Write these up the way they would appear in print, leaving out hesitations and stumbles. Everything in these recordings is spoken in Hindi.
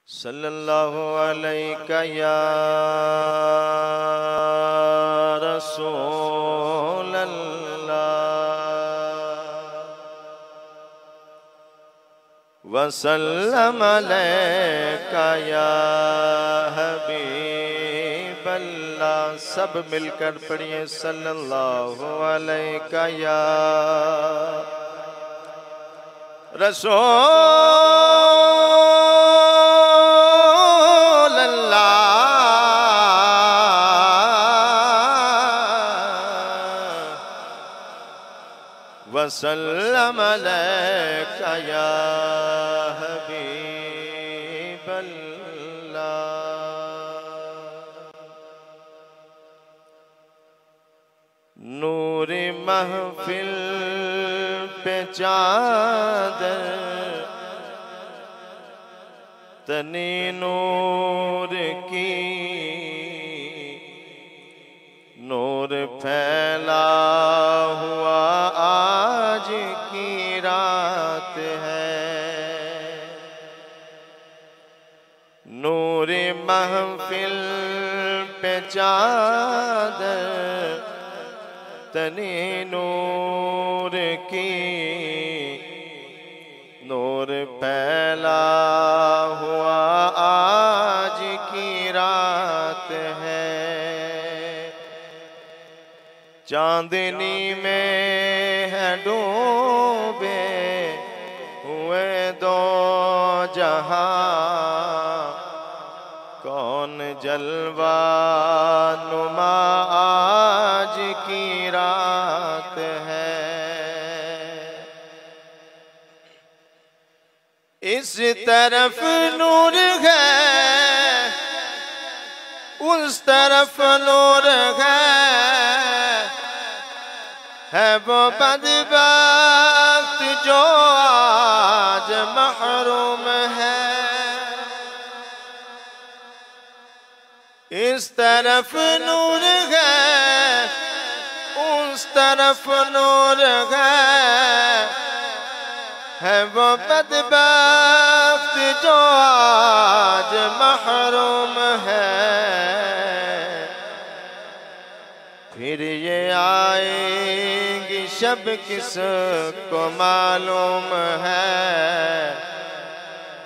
सल्लल्लाहु अलैका या रसूल अल्लाह वसल्लम अलैका या हबीब अल्लाह। सब मिलकर पढ़िए सल्लल्लाहु अलैका या रसूल अल्लाह वसल्लम अलैका या हबीब अल्लाह। नूर महफिल पे चादर तनी नूर की, नूर फैला हुआ आज की रात है। नूर महफिल पे चादर तनी नूर की, नूर फैला हुआ आज की रात है। चांदनी में है डूबे हुए दो जहां, कौन जलवा नुमा आज की रात है। इस तरफ नूर है उस तरफ नूर है वो बदबख्त जो आज महरूम है। इस तरफ नूर है उस तरफ नूर है वो बदबख्त जो आज महरूम है। फिर ये आएगी शब किसको मालूम है।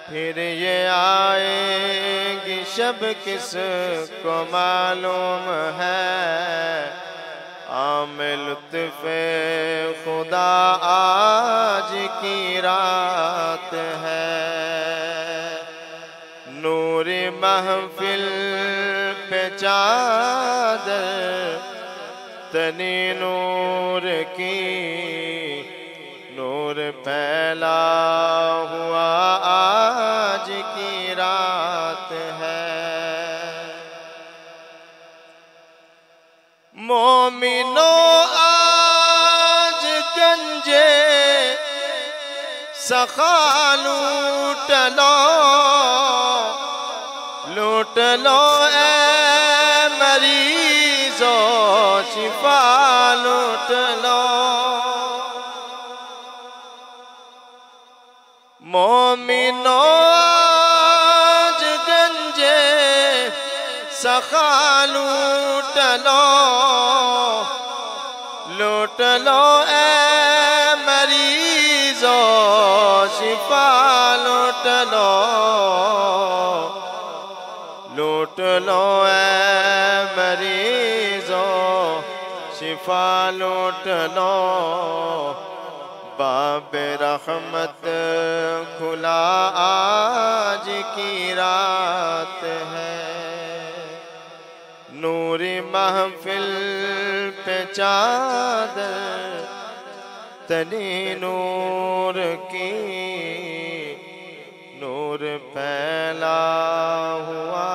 फिर ये आएगी शब किसको मालूम है। आमे लुत्फ़े खुदा आज की रात है। नूर महफिल पे चादर तनी नूर की, नूर फैला हुआ आज की रात है। मोमिनो आज गंजे सखा लूट लो, लूट लो ए मरीजो शिफा लूट लो। मोमिनो आज गंजे सखा लूट लो, लूट लो ए मरीजो शिफा लूट लो, लूट लो ए मरीजो शिफा लूट लो। बाब रहमत खुला आज की रात है। नूर महफिल पे चादर तनी नूर की, नूर फैला हुआ